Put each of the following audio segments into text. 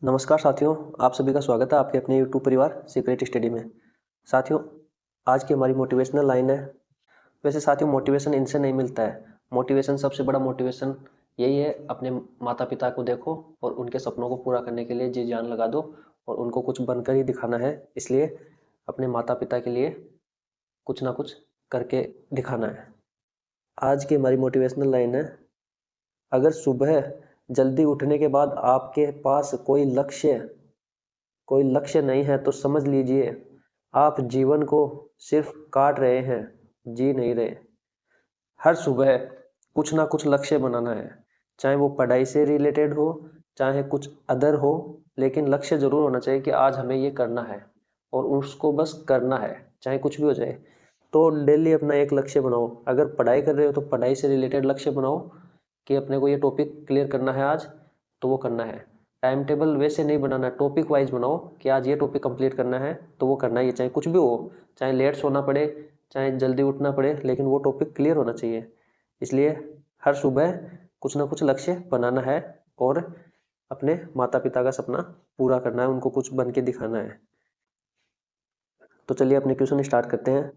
नमस्कार साथियों, आप सभी का स्वागत है आपके अपने YouTube परिवार सीक्रेट स्टडी में। साथियों, आज की हमारी मोटिवेशनल लाइन है। वैसे साथियों, मोटिवेशन इनसे नहीं मिलता है। मोटिवेशन, सबसे बड़ा मोटिवेशन यही है, अपने माता पिता को देखो और उनके सपनों को पूरा करने के लिए जी जान लगा दो और उनको कुछ बनकर ही दिखाना है। इसलिए अपने माता पिता के लिए कुछ ना कुछ करके दिखाना है। आज की हमारी मोटिवेशनल लाइन है, अगर सुबह जल्दी उठने के बाद आपके पास कोई लक्ष्य नहीं है तो समझ लीजिए आप जीवन को सिर्फ काट रहे हैं, जी नहीं रहे। हर सुबह कुछ ना कुछ लक्ष्य बनाना है, चाहे वो पढ़ाई से रिलेटेड हो, चाहे कुछ अदर हो, लेकिन लक्ष्य जरूर होना चाहिए कि आज हमें ये करना है और उसको बस करना है, चाहे कुछ भी हो जाए। तो डेली अपना एक लक्ष्य बनाओ। अगर पढ़ाई कर रहे हो तो पढ़ाई से रिलेटेड लक्ष्य बनाओ कि अपने को ये टॉपिक क्लियर करना है आज, तो वो करना है। टाइम टेबल वैसे नहीं बनाना है, टॉपिक वाइज बनाओ कि आज ये टॉपिक कंप्लीट करना है तो वो करना ही है, चाहे कुछ भी हो, चाहे लेट सोना पड़े, चाहे जल्दी उठना पड़े, लेकिन वो टॉपिक क्लियर होना चाहिए। इसलिए हर सुबह कुछ ना कुछ लक्ष्य बनाना है और अपने माता पिता का सपना पूरा करना है, उनको कुछ बन के दिखाना है। तो चलिए अपने क्वेश्चन स्टार्ट करते हैं।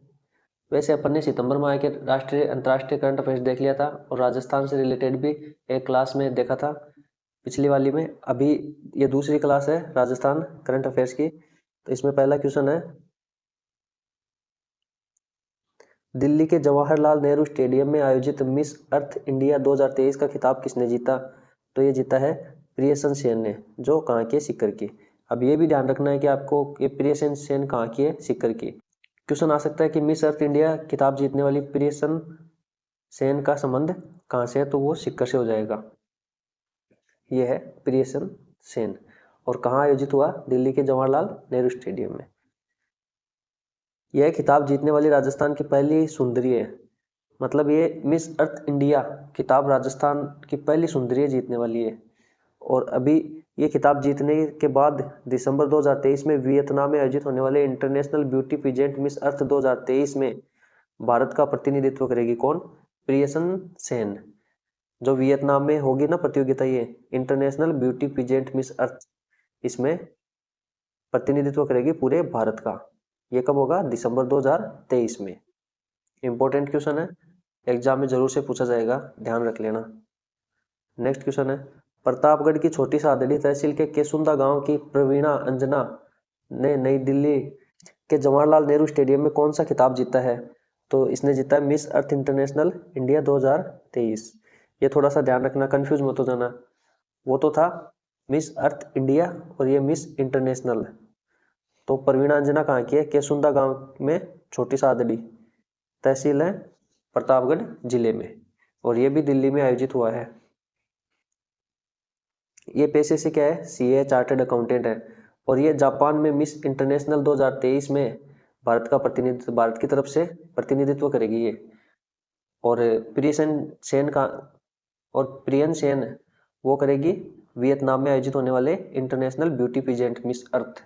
वैसे अपन ने सितंबर माह के राष्ट्रीय अंतर्राष्ट्रीय करंट अफेयर्स देख लिया था और राजस्थान से रिलेटेड भी एक क्लास में देखा था पिछली वाली में। अभी ये दूसरी क्लास है राजस्थान करंट अफेयर्स की। तो इसमें पहला क्वेश्चन है, दिल्ली के जवाहरलाल नेहरू स्टेडियम में आयोजित मिस अर्थ इंडिया 2023 का खिताब किसने जीता? तो ये जीता है प्रियसन सेन ने, जो कहाँ की है, सीकर की। अब ये भी ध्यान रखना है कि आपको ये प्रियसन सेन कहाँ की है, सीकर की। क्वेश्चन आ सकता है कि मिस अर्थ इंडिया खिताब जीतने वाली प्रियसन सेन का संबंध कहाँ से है, तो वो सीकर से हो जाएगा। ये है प्रियसन सेन और कहाँ आयोजित हुआ? दिल्ली के जवाहरलाल नेहरू स्टेडियम में। यह खिताब जीतने वाली राजस्थान की पहली सुंदरी है, मतलब ये मिस अर्थ इंडिया खिताब राजस्थान की पहली सुंदरी जीतने वाली है। और अभी ये खिताब जीतने के बाद दिसंबर 2023 में वियतनाम में आयोजित होने वाले international beauty peasant Miss Earth 2023 में भारत का प्रतिनिधित्व करेगी। कौन? प्रियसन सेन। जो वियतनाम में होगी ना प्रतियोगिता, ये international beauty peasant Miss Earth, इसमें प्रतिनिधित्व करेगी पूरे भारत का। ये कब होगा? दिसंबर 2023 में। इंपॉर्टेंट क्वेश्चन है, एग्जाम में जरूर से पूछा जाएगा, ध्यान रख लेना। नेक्स्ट क्वेश्चन है, प्रतापगढ़ की छोटी सादड़ी तहसील के केसुंदा गांव की प्रवीणा अंजना ने नई दिल्ली के जवाहरलाल नेहरू स्टेडियम में कौन सा खिताब जीता है? तो इसने जीता है मिस अर्थ इंटरनेशनल इंडिया 2023। ये थोड़ा सा ध्यान रखना, कंफ्यूज मत हो जाना। वो तो था मिस अर्थ इंडिया और ये मिस इंटरनेशनल। तो प्रवीणा अंजना कहाँ की है? केसुंदा गांव में, छोटी सादड़ी तहसील है प्रतापगढ़ जिले में, और ये भी दिल्ली में आयोजित हुआ है। ये पेशे से क्या है? सीए, चार्टर्ड अकाउंटेंट है। और ये जापान में मिस इंटरनेशनल 2023 में भारत की तरफ से प्रतिनिधित्व करेगी ये। और प्रियन सेन वो करेगी वियतनाम में आयोजित होने वाले international beauty peasant Miss Earth.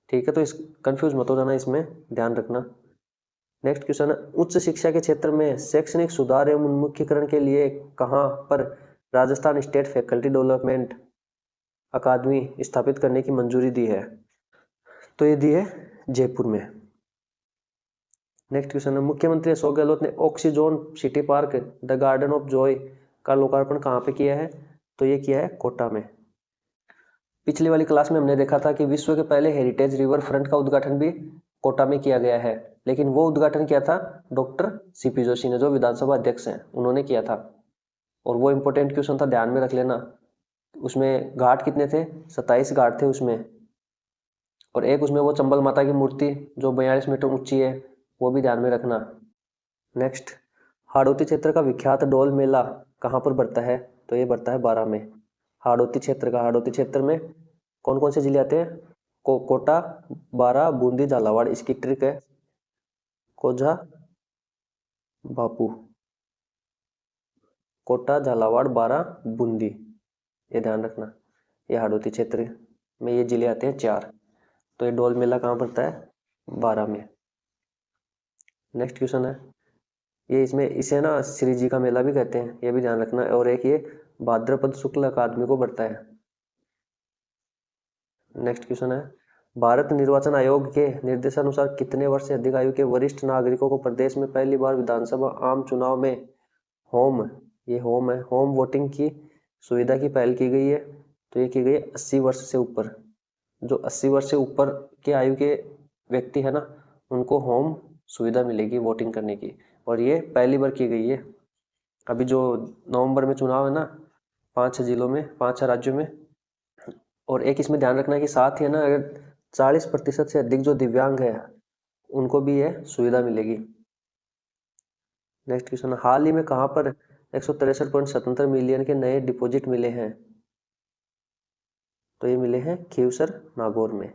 ठीक है, तो इस कंफ्यूज मत हो जाना, इसमें ध्यान रखना। नेक्स्ट क्वेश्चन है, उच्च शिक्षा के क्षेत्र में शैक्षणिक सुधार एवं उन्मुखीकरण के लिए कहाँ पर राजस्थान स्टेट फैकल्टी डेवलपमेंट अकादमी स्थापित करने की मंजूरी दी है? तो ये दी है जयपुर में। नेक्स्ट क्वेश्चन है, मुख्यमंत्री अशोक गहलोत ने oxyzone city park the garden of Joy का लोकार्पण कहाँ पे किया है? तो ये किया है कोटा में। पिछली वाली क्लास में हमने देखा था कि विश्व के पहले हेरिटेज रिवर फ्रंट का उद्घाटन भी कोटा में किया गया है, लेकिन वो उद्घाटन किया था डॉक्टर सीपी जोशी ने, जो विधानसभा अध्यक्ष हैं, उन्होंने किया था। और वो इंपॉर्टेंट क्वेश्चन था, ध्यान में रख लेना। उसमें घाट कितने थे? 27 घाट थे उसमें। और एक उसमें वो चंबल माता की मूर्ति जो 42 मीटर ऊंची है, वो भी ध्यान में रखना। नेक्स्ट, हाड़ौती क्षेत्र का विख्यात डोल मेला कहाँ पर बढ़ता है? तो ये बढ़ता है बारां में। हाड़ौती क्षेत्र में कौन कौन से जिले आते हैं? कोटा, बारां, बूंदी, झालावाड़। इसकी ट्रिक है कोझा, बापू, कोटा, झालावाड़, बारां, बूंदी, ये ध्यान रखना। ये हाड़ौती क्षेत्र में ये जिले आते हैं 4। तो ये डोल मेला कहाँ पड़ता है? बारां में। नेक्स्ट क्वेश्चन है, ये इसमें इसे ना श्री जी का मेला भी कहते हैं, ये भी ध्यान रखना। और एक ये भाद्रपद शुक्ल अकादमी को बढ़ता है। नेक्स्ट क्वेश्चन है, भारत निर्वाचन आयोग के निर्देशानुसार कितने वर्ष से अधिक आयु के वरिष्ठ नागरिकों को प्रदेश में पहली बार विधानसभा आम चुनाव में होम होम वोटिंग की सुविधा की पहल की गई है? तो ये की गई 80 वर्ष से ऊपर। जो 80 वर्ष से ऊपर के आयु के व्यक्ति है ना, उनको होम सुविधा मिलेगी वोटिंग करने की, और ये पहली बार की गई है। अभी जो नवंबर में चुनाव है ना, 5 जिलों में, 5 राज्यों में। और एक इसमें ध्यान रखना है कि साथ ही है ना, अगर 40% से अधिक जो दिव्यांग है उनको भी यह सुविधा मिलेगी। नेक्स्ट क्वेश्चन, हाल ही में कहां पर 163.77 मिलियन के नए डिपॉजिट मिले हैं? तो ये मिले हैं खीवसर नागौर में।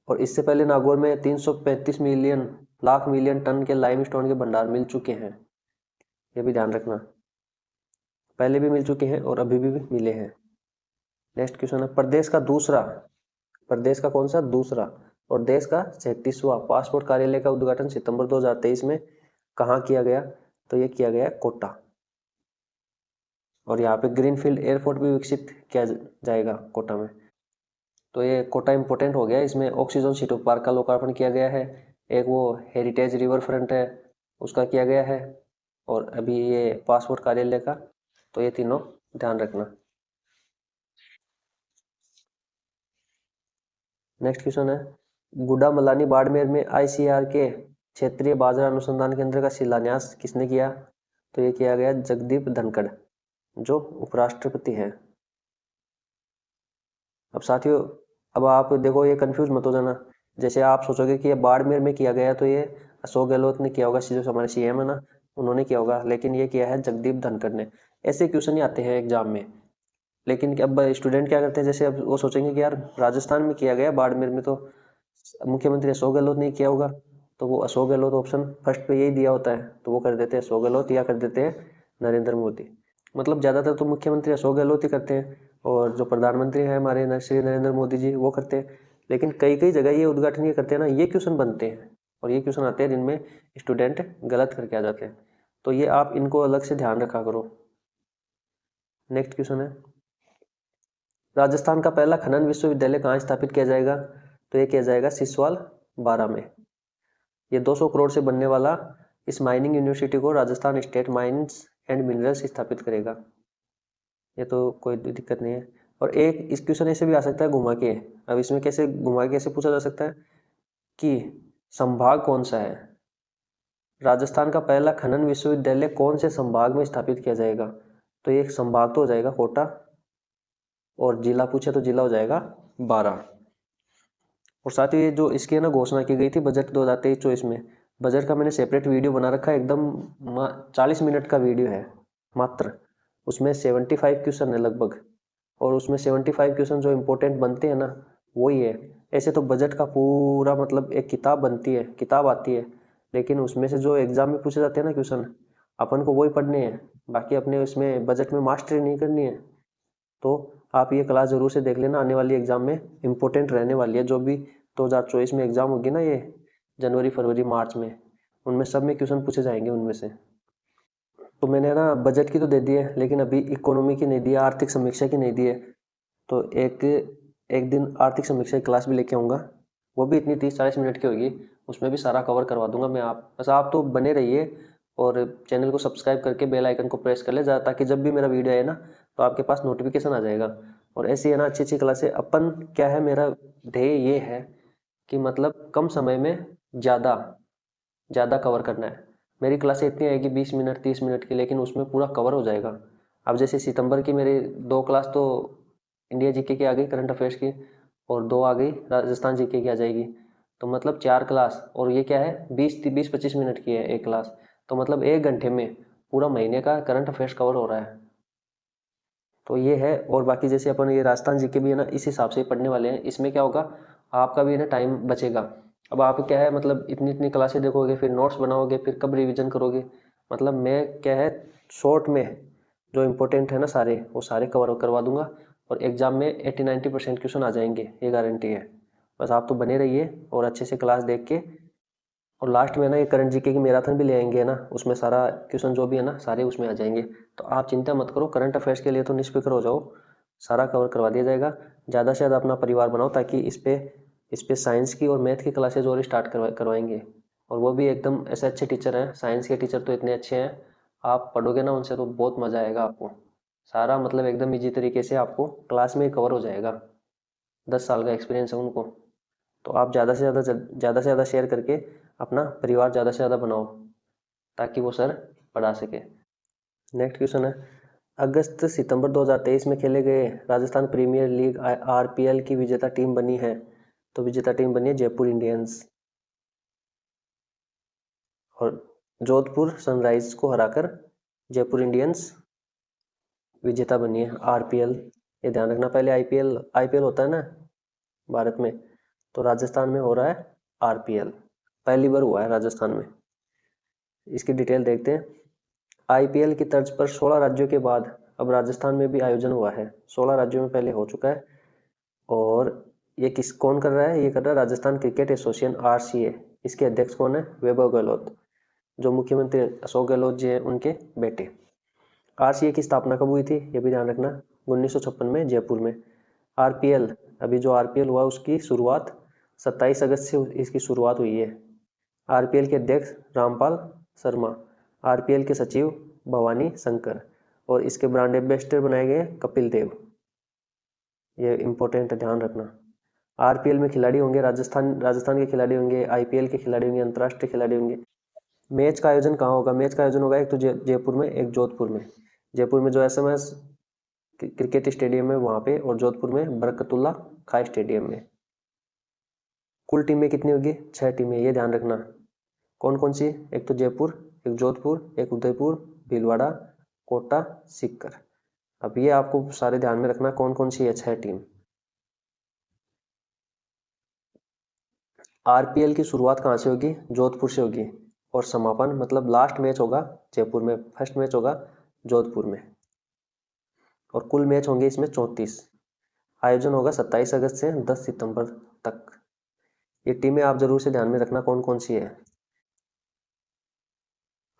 और इससे पहले नागौर में 335 लाख मिलियन टन के लाइमस्टोन के भंडार मिल चुके हैं। ये भी ध्यान रखना, पहले भी मिल चुके हैं और अभी भी मिले हैं। नेक्स्ट क्वेश्चन है, प्रदेश का कौन सा दूसरा और देश का 36वां पासपोर्ट कार्यालय का उद्घाटन सितंबर 2023 में कहाँ किया गया? तो ये किया गया कोटा। और यहाँ पे ग्रीनफील्ड एयरपोर्ट भी विकसित किया जाएगा कोटा में। तो ये कोटा इंपोर्टेंट हो गया। इसमें ऑक्सीजन सिटी पार्क का लोकार्पण किया गया है, एक वो हेरिटेज रिवर फ्रंट है उसका किया गया है, और अभी ये पासपोर्ट कार्यालय का। तो ये तीनों ध्यान रखना। नेक्स्ट क्वेश्चन है, गुड्डामलानी बाड़मेर में ICAR के क्षेत्रीय बाजरा अनुसंधान केंद्र का शिलान्यास किसने किया? तो ये किया गया जगदीप धनखड़, जो उपराष्ट्रपति हैं। अब साथियों, अब आप देखो, ये कंफ्यूज मत हो जाना। जैसे आप सोचोगे कि ये बाड़मेर में किया गया तो ये अशोक गहलोत ने किया होगा, जो हमारे CM है ना, उन्होंने किया होगा, लेकिन ये किया है जगदीप धनखड़ ने। ऐसे क्वेश्चन ही आते हैं एग्जाम में। लेकिन अब स्टूडेंट क्या करते हैं, जैसे अब वो सोचेंगे कि यार राजस्थान में किया गया, बाड़मेर में तो मुख्यमंत्री अशोक गहलोत ने किया होगा, तो वो अशोक गहलोत ऑप्शन फर्स्ट पे यही दिया होता है, तो वो कर देते हैं अशोक गहलोत, या कर देते हैं नरेंद्र मोदी। मतलब ज़्यादातर तो मुख्यमंत्री अशोक गहलोत ही करते हैं, और जो प्रधानमंत्री हैं हमारे श्री नरेंद्र मोदी जी, वो करते हैं। लेकिन कई कई जगह ये उद्घाटन ये करते हैं ना, ये क्वेश्चन बनते हैं, और ये क्वेश्चन आते हैं जिनमें स्टूडेंट गलत करके आ जाते हैं। तो ये आप इनको अलग से ध्यान रखा करो। नेक्स्ट क्वेश्चन है, राजस्थान का पहला खनन विश्वविद्यालय कहाँ स्थापित किया जाएगा? तो ये किया जाएगा सिसवाल, 12 में। ये 200 करोड़ से बनने वाला इस माइनिंग यूनिवर्सिटी को Rajasthan state mines and minerals स्थापित करेगा। ये तो कोई दिक्कत नहीं है। और एक इस क्वेश्चन ऐसे भी आ सकता है घुमा के। अब इसमें कैसे घुमा के कैसे पूछा जा सकता है कि संभाग कौन सा है? राजस्थान का पहला खनन विश्वविद्यालय कौन से संभाग में स्थापित किया जाएगा? तो ये संभाग तो हो जाएगा कोटा, और जिला पूछे तो जिला हो जाएगा 12। और साथ ही ये जो इसकी है ना घोषणा की गई थी बजट 2023-24 में, बजट का मैंने सेपरेट वीडियो बना रखा है, एकदम 40 मिनट का वीडियो है मात्र। उसमें 75 क्वेश्चन है लगभग, और उसमें 75 क्वेश्चन जो इम्पोर्टेंट बनते हैं ना, वही है। ऐसे तो बजट का पूरा मतलब एक किताब बनती है, किताब आती है, लेकिन उसमें से जो एग्जाम में पूछे जाते हैं ना क्वेश्चन, अपन को वही पढ़ने हैं, बाकी अपने उसमें बजट में मास्टरी नहीं करनी है। तो आप ये क्लास जरूर से देख लेना, आने वाली एग्जाम में इम्पोर्टेंट रहने वाली है। जो भी 2024 में एग्जाम होगी ना, ये जनवरी फरवरी मार्च में, उनमें सब में क्वेश्चन पूछे जाएंगे उनमें से। तो मैंने ना बजट की तो दे दी है, लेकिन अभी इकोनॉमी की नहीं दी है, आर्थिक समीक्षा की नहीं दी है। तो एक दिन आर्थिक समीक्षा की क्लास भी लेके आऊँगा, वो भी इतनी 30-40 मिनट की होगी, उसमें भी सारा कवर करवा दूंगा मैं। आप बस आप तो बने रहिए, और चैनल को सब्सक्राइब करके बेल आइकन को प्रेस कर ले, ताकि जब भी मेरा वीडियो आए ना, तो आपके पास नोटिफिकेशन आ जाएगा। और ऐसी है ना अच्छी अच्छी क्लासें अपन, क्या है मेरा ध्येय ये है कि मतलब कम समय में ज़्यादा ज़्यादा कवर करना है। मेरी क्लासें इतनी आएगी 20 मिनट 30 मिनट की, लेकिन उसमें पूरा कवर हो जाएगा। अब जैसे सितंबर की मेरी 2 क्लास तो इंडिया जीके की आ गई, करंट अफेयर्स की, और 2 आ गई राजस्थान जीके की आ जाएगी। तो मतलब 4 क्लास, और ये क्या है 20-25 मिनट की है एक क्लास। तो मतलब 1 घंटे में पूरा महीने का करंट अफेयर्स कवर हो रहा है। तो ये है। और बाकी जैसे अपन ये राजस्थान जीके भी है ना, इस हिसाब से पढ़ने वाले हैं। इसमें क्या होगा, आपका भी है ना टाइम बचेगा। अब आप क्या है मतलब इतनी इतनी क्लासें देखोगे, फिर नोट्स बनाओगे, फिर कब रिवीजन करोगे। मतलब मैं क्या है शॉर्ट में जो इम्पोर्टेंट है ना सारे, वो सारे कवर करवा दूंगा, और एग्जाम में 80-90% क्वेश्चन आ जाएंगे, ये गारंटी है। बस आप तो बने रहिए और अच्छे से क्लास देख के। और लास्ट में ना ये करंट जीके की मैराथन भी ले आएंगे ना, उसमें सारा क्वेश्चन जो भी है ना सारे उसमें आ जाएंगे। तो आप चिंता मत करो, करंट अफेयर्स के लिए तो निष्फिक्र हो जाओ, सारा कवर करवा दिया जाएगा। ज़्यादा से ज़्यादा अपना परिवार बनाओ, ताकि इस पे साइंस की और मैथ की क्लासेज और स्टार्ट करवाएंगे, और वो भी एकदम ऐसे अच्छे टीचर हैं। साइंस के टीचर तो इतने अच्छे हैं, आप पढ़ोगे ना उनसे तो बहुत मज़ा आएगा आपको। सारा मतलब एकदम इजी तरीके से आपको क्लास में कवर हो जाएगा। 10 साल का एक्सपीरियंस है उनको। तो आप ज़्यादा से ज़्यादा शेयर करके अपना परिवार ज़्यादा से ज़्यादा बनाओ, ताकि वो सर पढ़ा सके। नेक्स्ट क्वेश्चन है, अगस्त सितंबर 2023 में खेले गए राजस्थान प्रीमियर लीग आरपीएल की विजेता टीम बनी है। तो विजेता टीम बनी है जयपुर इंडियंस, और जोधपुर सनराइज को हराकर जयपुर इंडियंस विजेता बनी है आरपीएल। ये ध्यान रखना, पहले आईपीएल होता है ना भारत में, तो राजस्थान में हो रहा है आरपीएल, पहली बार हुआ है राजस्थान में। इसकी डिटेल देखते हैं। आईपीएल की तर्ज पर 16 राज्यों के बाद अब राजस्थान में भी आयोजन हुआ है। 16 राज्यों में पहले हो चुका है, और ये कौन कर रहा है? ये कर रहा है राजस्थान क्रिकेट एसोसिएशन आरसीए। इसके अध्यक्ष कौन है? वैभव गहलोत, जो मुख्यमंत्री अशोक गहलोत जी हैं उनके बेटे। आरसीए की स्थापना कब हुई थी? ये भी ध्यान रखना, 1956 में जयपुर में। आरपीएल, अभी जो आरपीएल हुआ उसकी शुरुआत 27 अगस्त से इसकी शुरुआत हुई है। आरपीएल के अध्यक्ष रामपाल शर्मा, आरपीएल के सचिव भवानी शंकर, और इसके ब्रांड एम्बेसडर बनाए गए कपिल देव। ये इंपॉर्टेंट है, ध्यान रखना। आरपीएल में खिलाड़ी होंगे राजस्थान के खिलाड़ी होंगे, आईपीएल के खिलाड़ी होंगे, अंतर्राष्ट्रीय खिलाड़ी होंगे। मैच का आयोजन कहाँ होगा? मैच का आयोजन होगा एक तो जयपुर में, एक जोधपुर में। जयपुर में जो एसएमएस क्रिकेट स्टेडियम है वहाँ पे, और जोधपुर में बरकतुल्ला खाई स्टेडियम में। कुल टीमें कितनी होगी? 6 टीमें, ये ध्यान रखना। कौन कौन सी? एक तो जयपुर, एक जोधपुर, एक उदयपुर, भीलवाड़ा, कोटा, सीकर। अब ये आपको सारे ध्यान में रखना कौन कौन सी है 6 टीम। आरपीएल की शुरुआत कहाँ से होगी? जोधपुर से होगी, और समापन मतलब लास्ट मैच होगा जयपुर में, फर्स्ट मैच होगा जोधपुर में, और कुल मैच होंगे इसमें 34। आयोजन होगा 27 अगस्त से 10 सितंबर तक। ये टीमें आप जरूर से ध्यान में रखना कौन कौन सी है।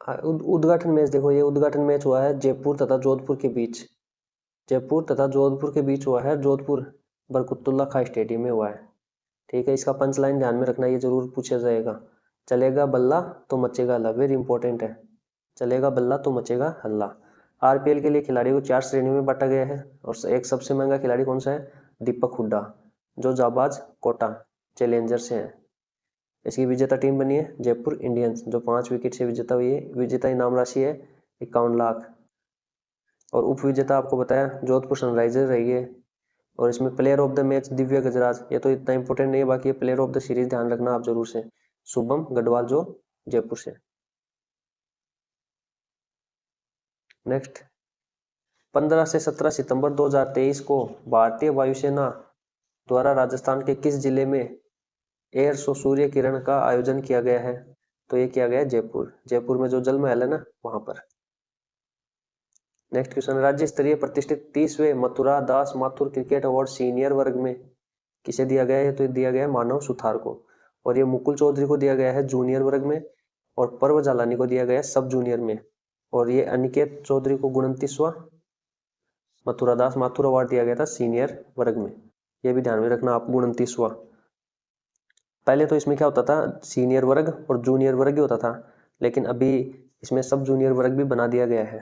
उद्घाटन मैच देखो, ये उद्घाटन मैच हुआ है जयपुर तथा जोधपुर के बीच। जयपुर तथा जोधपुर के बीच हुआ है, जोधपुर बरकतुल्ला खाई स्टेडियम में हुआ है। ठीक है, इसका पंच लाइन ध्यान में रखना, ये जरूर पूछा जाएगा। चलेगा बल्ला तो मचेगा हल्ला, वेरी इंपॉर्टेंट है। चलेगा बल्ला तो मचेगा हल्ला। आरपीएल के लिए खिलाड़ियों को 4 श्रेणियों में बांटा गया है, और एक सबसे महंगा खिलाड़ी कौन सा है? दीपक हुड्डा, जो जाबाज कोटा चैलेंजर से है। इसकी विजेता टीम बनी है जयपुर इंडियंस, जो 5 विकेट से विजेता हुई है। विजेता इनाम राशि है 51 लाख, और उप विजेता आपको बताया जोधपुर सनराइजर्स रही है। और इसमें player of the match Divya गजराज, ये तो इतना इंपॉर्टेंट नहीं है, बाकी ये प्लेयर ऑफ द सीरीज ध्यान रखना आप जरूर से, शुभम गढ़वाल, जो जयपुर से। नेक्स्ट, 15 से 17 सितंबर 2023 को भारतीय वायुसेना द्वारा राजस्थान के किस जिले में एयर शो सूर्य किरण का आयोजन किया गया है? तो ये किया गया है जयपुर में जो जल महल है ना वहां पर। नेक्स्ट क्वेश्चन, राज्य स्तरीय प्रतिष्ठित 30वें मथुरा दास माथुर क्रिकेट अवार्ड सीनियर वर्ग में किसे दिया गया है? तो दिया गया है मानव सुथार को, और ये मुकुल चौधरी को दिया गया है जूनियर वर्ग में, और पर्व जालानी को दिया गया है सब जूनियर में, और ये अनिकेत चौधरी को 29वां मथुरादास माथुर अवार्ड दिया गया था सीनियर वर्ग में। ये भी ध्यान में रखना आप, 29वां। पहले तो इसमें क्या होता था, सीनियर वर्ग और जूनियर वर्ग ही होता था, लेकिन अभी इसमें सब जूनियर वर्ग भी बना दिया गया है।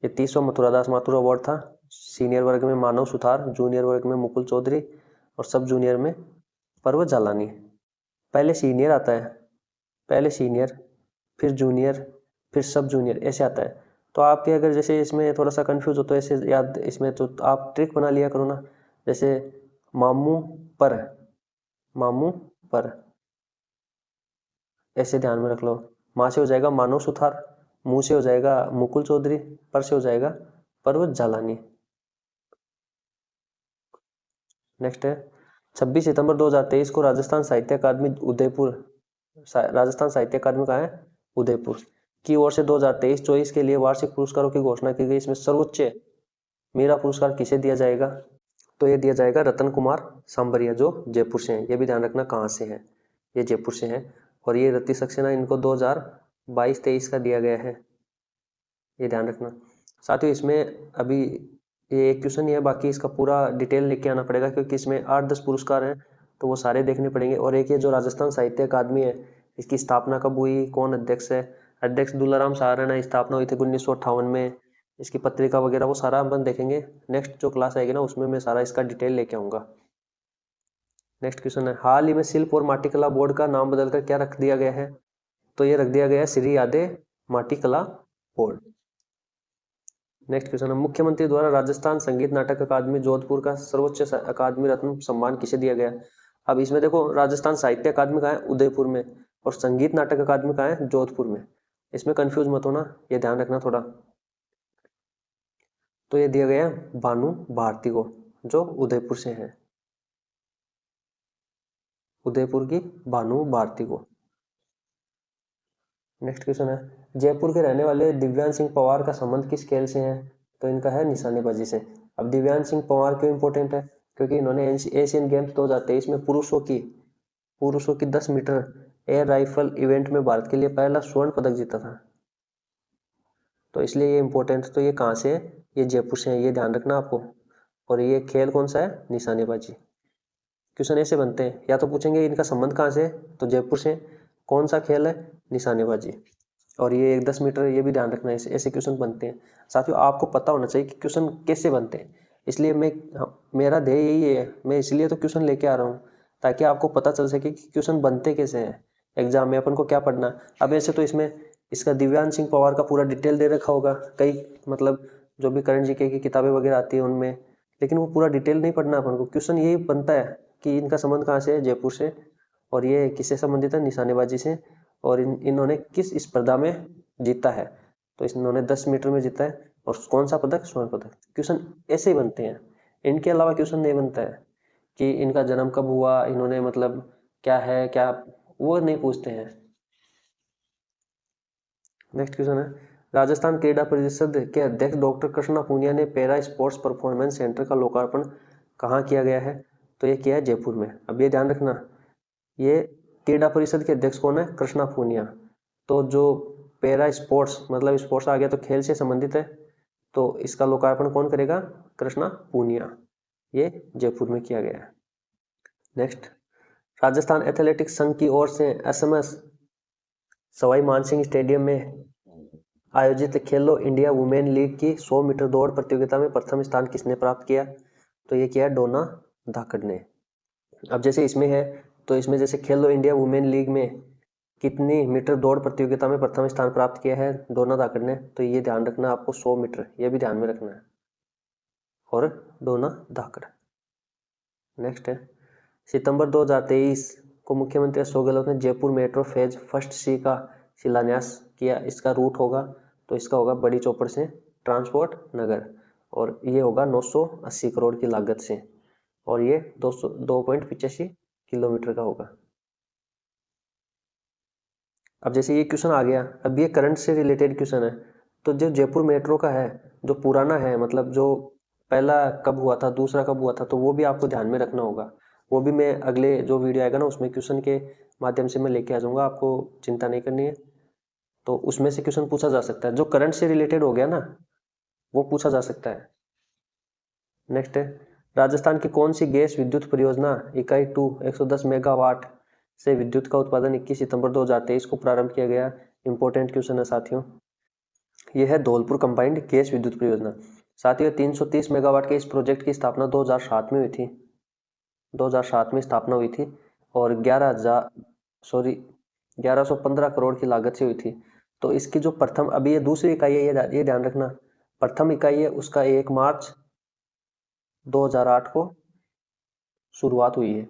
ये 30वां मथुरादास माथुर अवार्ड था। सीनियर वर्ग में मानव सुथार, जूनियर वर्ग में मुकुल चौधरी, और सब जूनियर में पर्व जालानी। पहले सीनियर आता है, पहले सीनियर, फिर जूनियर, फिर सब जूनियर, ऐसे आता है। तो आपके अगर जैसे इसमें थोड़ा सा कंफ्यूज हो तो ऐसे याद, इसमें तो आप ट्रिक बना लिया करो ना, जैसे मामू पर, मामू पर, ऐसे ध्यान में रख लो। माँ से हो जाएगा मानव सुथार, मुंह से हो जाएगा मुकुल चौधरी, पर से हो जाएगा पर्वत जालानी। नेक्स्ट है, 26 सितंबर 2023 को राजस्थान साहित्य अकादमी उदयपुर, राजस्थान साहित्य अकादमी कहाँ है? उदयपुर की ओर से 2023-24 के लिए वार्षिक पुरस्कारों की घोषणा की गई। इसमें सर्वोच्च मेरा पुरस्कार किसे दिया जाएगा? तो ये दिया जाएगा रतन कुमार सांबरिया, जो जयपुर से हैं। ये भी ध्यान रखना कहाँ से है, ये जयपुर से हैं। और ये रति सक्सेना, इनको 2022-23 का दिया गया है, ये ध्यान रखना। साथ ही इसमें अभी ये एक क्वेश्चन ही है, बाकी इसका पूरा डिटेल लेके आना पड़ेगा क्योंकि इसमें 8-10 पुरस्कार हैं तो वो सारे देखने पड़ेंगे। और एक ये जो राजस्थान साहित्य अकादमी है, इसकी स्थापना कब हुई, कौन अध्यक्ष है? अध्यक्ष दुलाराम सहारण, स्थापना हुई थी 1958 में। इसकी पत्रिका वगैरह वो सारा अपन देखेंगे। नेक्स्ट जो क्लास आएगी ना उसमें मैं सारा इसका डिटेल लेके आऊँगा। नेक्स्ट क्वेश्चन है, हाल ही में शिल्प और माटीकला बोर्ड का नाम बदलकर क्या रख दिया गया है? तो ये रख दिया गया है श्री यादे माटीकला बोर्ड। नेक्स्ट क्वेश्चन है, मुख्यमंत्री द्वारा राजस्थान संगीत नाटक अकादमी जोधपुर का सर्वोच्च अकादमी रत्न सम्मान किसे दिया गया? अब इसमें देखो, राजस्थान साहित्य अकादमी कहाँ है? उदयपुर में। और संगीत नाटक अकादमी कहाँ है? जोधपुर में। इसमें कंफ्यूज मत होना, ये ध्यान रखना थोड़ा। तो ये दिया गया भानु भारती को, जो उदयपुर से है, उदयपुर की भानु भारती को। नेक्स्ट क्वेश्चन है, जयपुर के रहने वाले दिव्यांश सिंह पवार का संबंध किस खेल से है? तो इनका है निशानेबाजी से। अब दिव्यांश सिंह पवार क्यों इंपॉर्टेंट है? क्योंकि इन्होंने एशियन गेम्स 2023 में पुरुषों की 10 मीटर एयर राइफल इवेंट में भारत के लिए पहला स्वर्ण पदक जीता था, तो इसलिए ये इंपॉर्टेंट। तो ये कहाँ से है? ये जयपुर से है, ये ध्यान रखना आपको। और ये खेल कौन सा है? निशानेबाजी। क्वेश्चन ऐसे बनते हैं, या तो पूछेंगे इनका संबंध कहाँ से है, तो जयपुर से। कौन सा खेल है? निशानेबाजी। और ये एक 10 मीटर, ये भी ध्यान रखना है, ऐसे क्वेश्चन बनते हैं। साथियों, आपको पता होना चाहिए कि क्वेश्चन कैसे बनते हैं, इसलिए मेरा ध्येय यही है, मैं इसलिए तो क्वेश्चन लेके आ रहा हूँ ताकि आपको पता चल सके कि क्वेश्चन बनते कैसे हैं। एग्जाम में अपन को क्या पढ़ना। अब ऐसे तो इसमें इसका दिव्यांश सिंह पवार का पूरा डिटेल दे रखा होगा, कई मतलब जो भी करंट जीके की किताबें वगैरह आती है उनमें, लेकिन वो पूरा डिटेल नहीं पढ़ना अपन को। क्वेश्चन यही बनता है कि इनका संबंध कहाँ से है? जयपुर से। और ये किससे संबंधित है? निशानेबाजी से। और इन्होंने किस स्पर्धा में जीता है? तो इन्होंने 10 मीटर में जीता है। और कौन सा पदक? स्वर्ण पदक। क्वेश्चन ऐसे ही बनते हैं, इनके अलावा क्वेश्चन नहीं बनता है कि इनका जन्म कब हुआ, इन्होंने मतलब क्या है क्या, वो नहीं पूछते हैं। नेक्स्ट क्वेश्चन है, राजस्थान क्रीड़ा परिषद के अध्यक्ष डॉक्टर कृष्णा पूनिया ने पैरा स्पोर्ट्स परफॉर्मेंस सेंटर का लोकार्पण कहाँ किया गया है? तो ये किया है जयपुर में। अब ये ध्यान रखना, ये क्रीड़ा परिषद के अध्यक्ष कौन है? कृष्णा पूनिया। तो जो पैरा स्पोर्ट्स मतलब स्पोर्ट्स आ गया तो खेल से संबंधित है, तो इसका लोकार्पण कौन करेगा? कृष्णा पूनिया। ये जयपुर में किया गया है। नेक्स्ट, राजस्थान एथलेटिक्स संघ की ओर से एसएमएस सवाई मानसिंह स्टेडियम में आयोजित खेलो इंडिया वुमेन लीग की 100 मीटर दौड़ प्रतियोगिता में प्रथम स्थान किसने प्राप्त किया? तो ये किया डोना धाकड़ ने। अब जैसे इसमें है, तो इसमें जैसे खेलो इंडिया वुमेन लीग में कितनी मीटर दौड़ प्रतियोगिता में प्रथम स्थान प्राप्त किया है डोना धाकड़ ने? तो ये ध्यान रखना आपको, 100 मीटर, ये भी ध्यान में रखना है। और डोना धाकड़। नेक्स्ट है, सितंबर 2023 को मुख्यमंत्री अशोक गहलोत ने जयपुर मेट्रो फेज फर्स्ट सी का शिलान्यास किया। इसका रूट होगा, तो इसका होगा बड़ी चौपड़ से ट्रांसपोर्ट नगर, और ये होगा 980 करोड़ की लागत से, और ये 2.85 किलोमीटर का होगा। अब जैसे ये क्वेश्चन आ गया, अब ये करंट से रिलेटेड क्वेश्चन है। तो जो जयपुर मेट्रो का है, जो पुराना है, मतलब जो पहला कब हुआ था, दूसरा कब हुआ था, तो वो भी आपको ध्यान में रखना होगा। वो भी मैं अगले जो वीडियो आएगा ना उसमें क्वेश्चन के माध्यम से मैं लेके आ जाऊंगा, आपको चिंता नहीं करनी है। तो उसमें से क्वेश्चन पूछा जा सकता है, जो करंट से रिलेटेड हो गया ना वो पूछा जा सकता है। नेक्स्ट है, राजस्थान की कौन सी गैस विद्युत परियोजना इकाई 2 110 मेगावाट से विद्युत का उत्पादन 21 सितंबर 2023 को प्रारंभ किया गया? इंपॉर्टेंट क्वेश्चन है साथियों। यह है धौलपुर कंबाइंड गैस विद्युत परियोजना। साथियों, 330 मेगावाट के इस प्रोजेक्ट की स्थापना 2007 में हुई थी, 2007 में स्थापना हुई थी, और 1115 करोड़ की लागत से हुई थी। तो इसकी जो प्रथम, अभी ये दूसरी इकाई है, ये ध्यान रखना, प्रथम इकाई है उसका 1 मार्च 2008 को शुरुआत हुई है।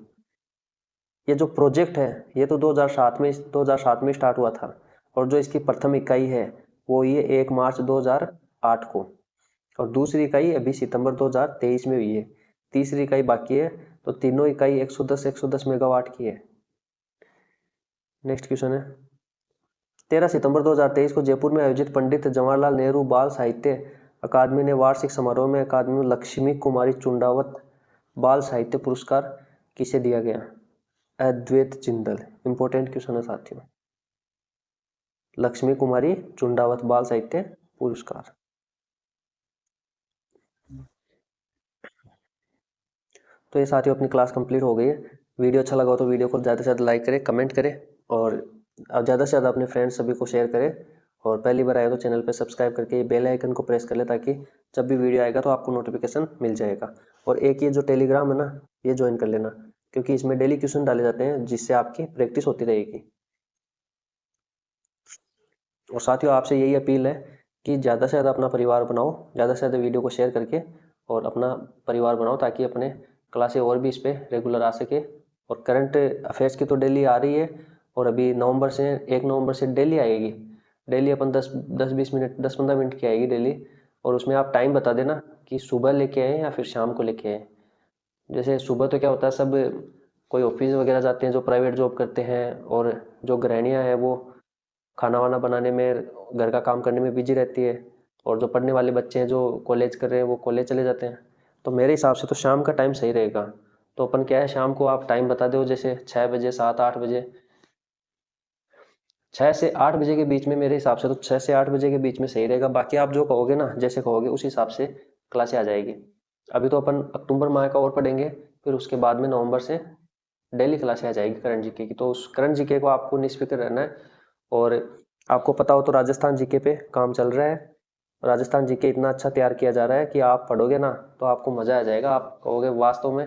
ये जो प्रोजेक्ट है ये तो 2007 में स्टार्ट हुआ था, और जो इसकी प्रथम इकाई है वो ये 1 मार्च 2008 को, और दूसरी इकाई अभी सितंबर 2023 में हुई है, तीसरी इकाई बाकी है। तो तीनों इकाई 110 मेगावाट की है। नेक्स्ट क्वेश्चन है, 13 सितंबर 2023 को जयपुर में आयोजित पंडित जवाहरलाल नेहरू बाल साहित्य अकादमी ने वार्षिक समारोह में अकादमी में लक्ष्मी कुमारी चुंडावत बाल साहित्य पुरस्कार किसे दिया गया? अद्वैत जिंदल। इंपॉर्टेंट क्वेश्चन है साथियों, लक्ष्मी कुमारी चुंडावत बाल साहित्य पुरस्कार। तो ये साथियों अपनी क्लास कंप्लीट हो गई है। वीडियो अच्छा लगा हो तो वीडियो को ज़्यादा से ज़्यादा लाइक करें, कमेंट करें और ज़्यादा से ज़्यादा अपने फ्रेंड्स सभी को शेयर करें। और पहली बार आए तो चैनल पर सब्सक्राइब करके ये बेल आइकन को प्रेस कर ले, ताकि जब भी वीडियो आएगा तो आपको नोटिफिकेशन मिल जाएगा। और एक ये जो टेलीग्राम है ना, ये ज्वाइन कर लेना, क्योंकि इसमें डेली क्वेश्चन डाले जाते हैं जिससे आपकी प्रैक्टिस होती रहेगी। और साथियों आपसे यही अपील है कि ज़्यादा से ज़्यादा अपना परिवार बनाओ, ज़्यादा से ज़्यादा वीडियो को शेयर करके और अपना परिवार बनाओ, ताकि अपने क्लासें और भी इस पर रेगुलर आ सके। और करंट अफेयर्स की तो डेली आ रही है, और अभी नवंबर से 1 नवंबर से डेली आएगी। डेली अपन 10-20 मिनट 10-15 मिनट की आएगी डेली। और उसमें आप टाइम बता देना कि सुबह लेके आएँ या फिर शाम को लेके आएँ। जैसे सुबह तो क्या होता है, सब कोई ऑफिस वगैरह जाते हैं जो प्राइवेट जॉब करते हैं, और जो गृहिणियाँ हैं वो खाना वाना बनाने में, घर का काम करने में बिजी रहती है। और जो पढ़ने वाले बच्चे हैं जो कॉलेज कर रहे हैं वो कॉलेज चले जाते हैं। तो मेरे हिसाब से तो शाम का टाइम सही रहेगा। तो अपन क्या है, शाम को आप टाइम बता दो, जैसे 6 बजे 7-8 बजे, 6 से 8 बजे के बीच में। मेरे हिसाब से तो 6 से 8 बजे के बीच में सही रहेगा। बाकी आप जो कहोगे ना, जैसे कहोगे उस हिसाब से क्लासें आ जाएगी। अभी तो अपन अक्टूबर माह का और पढ़ेंगे, फिर उसके बाद में नवंबर से डेली क्लासें आ जाएगी करंट जीके की। तो उस करंट जीके को आपको निष्फिक्र रहना है। और आपको पता हो तो राजस्थान जीके पे काम चल रहा है। राजस्थान जीके इतना अच्छा तैयार किया जा रहा है कि आप पढ़ोगे ना तो आपको मज़ा आ जाएगा। आप कहोगे वास्तव में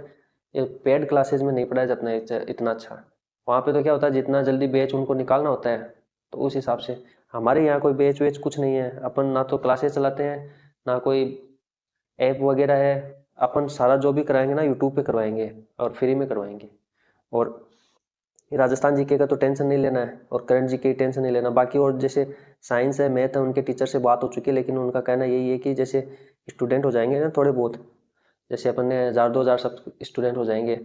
ये पेड क्लासेज में नहीं पढ़ाया जाता है इतना अच्छा। वहाँ पे तो क्या होता है, जितना जल्दी बैच उनको निकालना होता है, तो उस हिसाब से। हमारे यहाँ कोई बैच वेच कुछ नहीं है। अपन ना तो क्लासेस चलाते हैं, ना कोई ऐप वगैरह है। अपन सारा जो भी कराएंगे ना यूट्यूब पे करवाएंगे, और फ्री में करवाएंगे। और राजस्थान जीके का तो टेंशन नहीं लेना है, और करंट जीके की टेंशन नहीं लेना। बाकी और जैसे साइंस है, मैथ है, उनके टीचर से बात हो चुकी है, लेकिन उनका कहना यही है कि जैसे स्टूडेंट हो जाएंगे ना थोड़े बहुत, जैसे अपन ने 1000-2000 सब स्टूडेंट हो जाएंगे,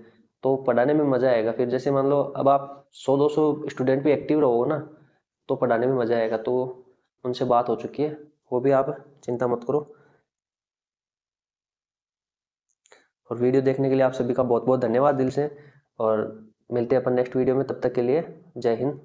तो पढ़ाने में मज़ा आएगा। फिर जैसे मान लो अब आप 100-200 स्टूडेंट भी एक्टिव रहोगे ना, तो पढ़ाने में मज़ा आएगा। तो उनसे बात हो चुकी है, वो भी आप चिंता मत करो। और वीडियो देखने के लिए आप सभी का बहुत बहुत धन्यवाद दिल से। और मिलते हैं अपन नेक्स्ट वीडियो में, तब तक के लिए जय हिंद।